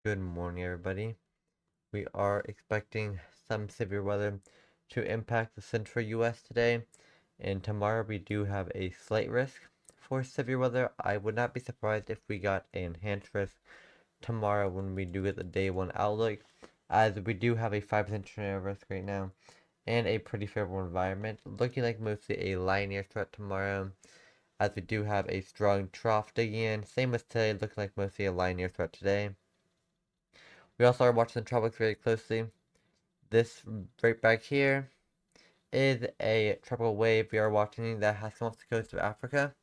Good morning, everybody. We are expecting some severe weather to impact the central US today, and tomorrow we do have a slight risk for severe weather. I would not be surprised if we got an enhanced risk tomorrow when we do get the day one outlook, as we do have a 5% chance risk right now and a pretty favorable environment, looking like mostly a linear threat tomorrow, as we do have a strong trough digging in. Same as today, looking like mostly a linear threat today. We also are watching the tropics very closely. This right back here is a tropical wave we are watching that has come off the coast of Africa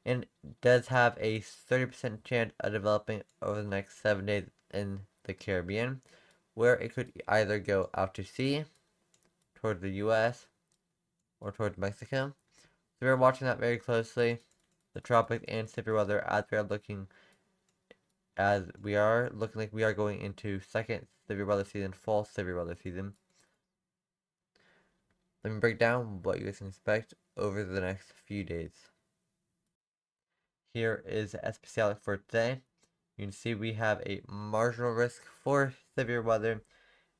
and does have a 30% chance of developing over the next 7 days in the Caribbean, where it could either go out to sea, towards the US, or towards Mexico. So we're watching that very closely, the tropics and severe weather, as we are looking like we are going into second severe weather season, fall severe weather season. Let me break down what you guys can expect over the next few days. Here is the especial for today. You can see we have a marginal risk for severe weather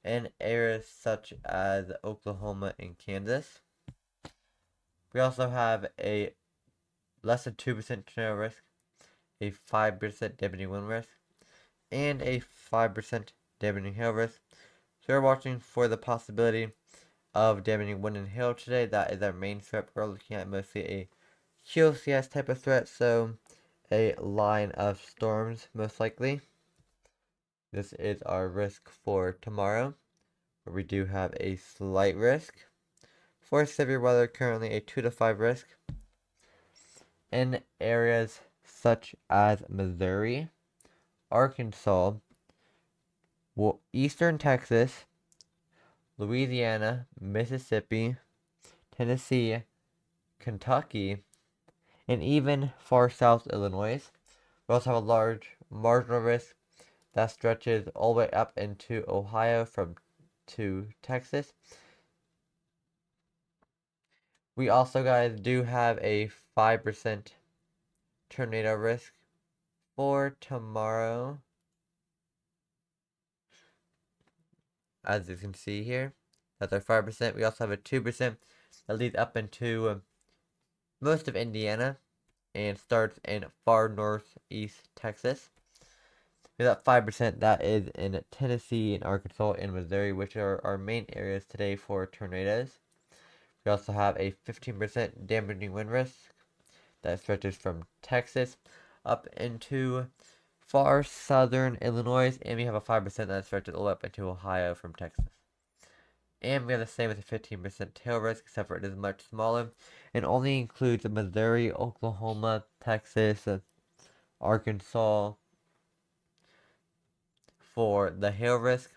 in areas such as Oklahoma and Kansas. We also have a less than 2% tornado risk, a 5% damaging wind risk, and a 5% damaging hail risk. So we're watching for the possibility of damaging wind and hail today. That is our main threat. We're looking at mostly a QCS type of threat, so a line of storms most likely. This is our risk for tomorrow, where we do have a slight risk. For severe weather, currently a 2 to 5 risk. In areas such as Missouri, Arkansas, eastern Texas, Louisiana, Mississippi, Tennessee, Kentucky, and even far south Illinois. We also have a large marginal risk that stretches all the way up into Ohio to Texas. We also, guys, do have a 5% tornado risk for tomorrow. As you can see here, that's our 5%. We also have a 2% that leads up into most of Indiana and starts in far northeast Texas. We have that 5% that is in Tennessee and Arkansas and Missouri, which are our main areas today for tornadoes. We also have a 15% damaging wind risk that stretches from Texas up into far southern Illinois, and we have a 5% that stretches all up into Ohio from Texas. And we have the same with a 15% tail risk, except for it is much smaller and only includes Missouri, Oklahoma, Texas, Arkansas for the hail risk.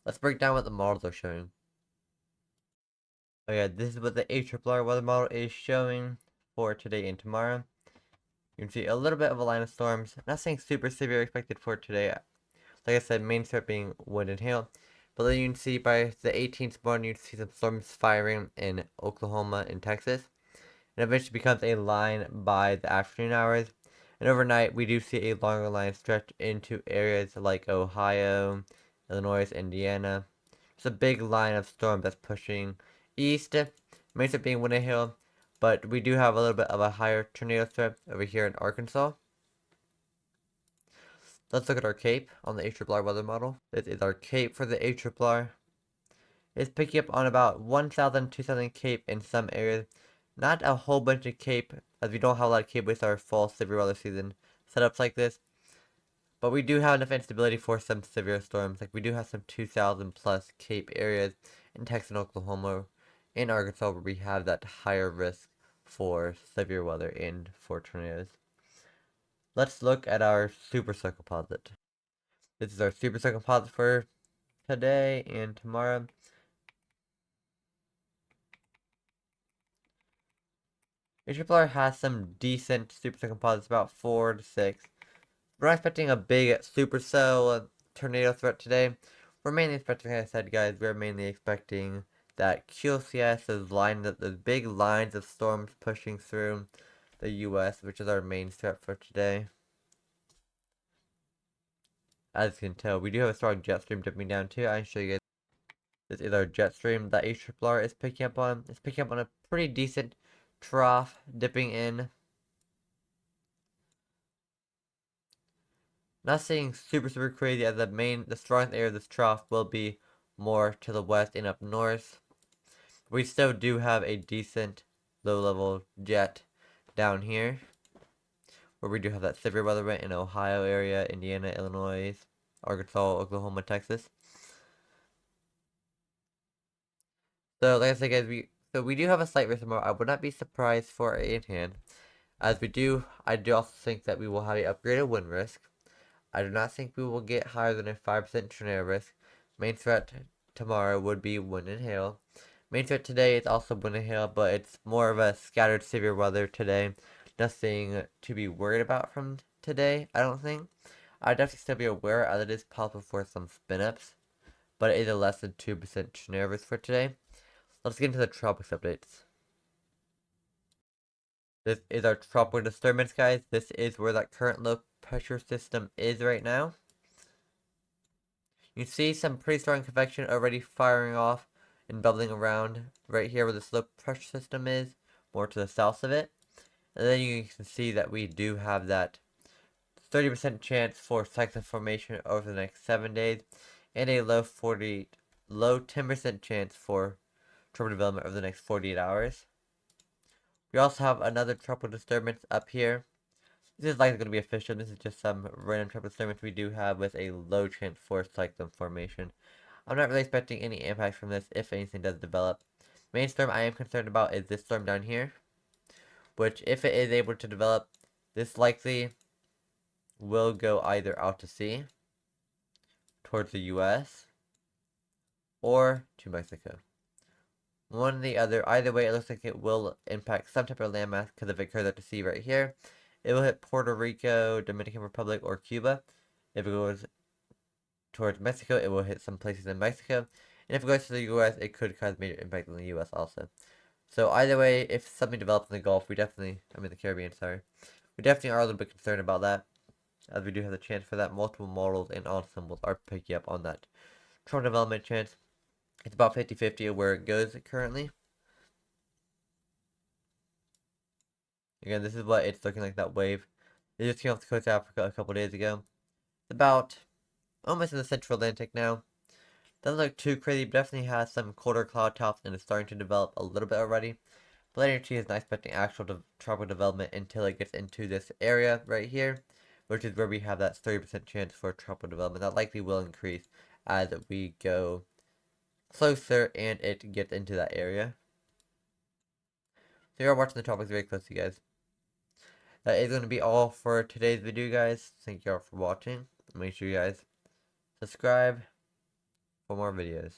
Let's break down what the models are showing. Oh yeah, this is what the ARRR weather model is showing for today and tomorrow. You can see a little bit of a line of storms. Nothing super severe expected for today. Like I said, main threat being wind and hail. But then you can see by the 18th morning, you can see some storms firing in Oklahoma and Texas. And eventually becomes a line by the afternoon hours. And overnight, we do see a longer line stretch into areas like Ohio, Illinois, Indiana. It's a big line of storm that's pushing east. Main threat being wind and hail. But we do have a little bit of a higher tornado threat over here in Arkansas. Let's look at our CAPE on the ARRR weather model. This is our CAPE for the ARRR. It's picking up on about 1,000, 2,000 CAPE in some areas. Not a whole bunch of CAPE, as we don't have a lot of CAPE with our fall severe weather season setups like this. But we do have enough instability for some severe storms. Like we do have some 2,000 plus CAPE areas in Texas and Oklahoma, in Arkansas, where we have that higher risk for severe weather and for tornadoes. Let's look at our supercell composite. This is our supercell composite for today and tomorrow. ARRR has some decent supercell composites, about 4 to 6. We're not expecting a big supercell tornado threat today. We're mainly expecting, like I said, guys, we're mainly expecting that QCS is lined up, those big lines of storms pushing through the US, which is our main threat for today. As you can tell, we do have a strong jet stream dipping down too. I can show you guys. This is our jet stream that HRRR is picking up on. It's picking up on a pretty decent trough, dipping in. Not saying super crazy, as the strongest area of this trough will be more to the west and up north. We still do have a decent low level jet down here, where we do have that severe weather event in Ohio area, Indiana, Illinois, Arkansas, Oklahoma, Texas. So like I said, guys, we do have a slight risk tomorrow. I would not be surprised for it in hand, as I do also think that we will have an upgraded wind risk. I do not think we will get higher than a 5% tornado risk. Main threat tomorrow would be wind and hail. Main threat today is also wind and hail, but it's more of a scattered severe weather today. Nothing to be worried about from today, I don't think. I'd definitely still be aware as it is possible for some spin-ups, but it is a less than 2% tornado risk for today. Let's get into the tropics updates. This is our tropical disturbance, guys. This is where that current low pressure system is right now. You see some pretty strong convection already firing off and bubbling around right here where this low pressure system is, more to the south of it. And then you can see that we do have that 30% chance for cyclone formation over the next 7 days, and a low 10% chance for tropical development over the next 48 hours. We also have another tropical disturbance up here. This is likely going to be official. This is just some random tropical disturbance we do have with a low chance for cyclone formation. I'm not really expecting any impact from this if anything does develop. Main storm I am concerned about is this storm down here, which if it is able to develop, this likely will go either out to sea towards the US or to Mexico. One or the other. Either way, it looks like it will impact some type of landmass because if it occurs out to sea right here, it will hit Puerto Rico, Dominican Republic, or Cuba. If it goes towards Mexico, it will hit some places in Mexico. And if it goes to the US, it could cause major impact in the US also. So either way, if something develops in the Gulf, the Caribbean, sorry. We definitely are a little bit concerned about that, as we do have the chance for that. Multiple models and ensembles are picking up on that tropical development chance. It's about 50-50 of where it goes currently. Again, this is what it's looking like, that wave. It just came off the coast of Africa a couple days ago. It's about almost in the central Atlantic now. Doesn't look too crazy, but definitely has some colder cloud tops and is starting to develop a little bit already. But energy is not expecting actual tropical development until it gets into this area right here, which is where we have that 30% chance for tropical development. That likely will increase as we go closer and it gets into that area. So you're watching the tropics very closely, guys. That is going to be all for today's video, guys. Thank you all for watching. Make sure you guys subscribe for more videos.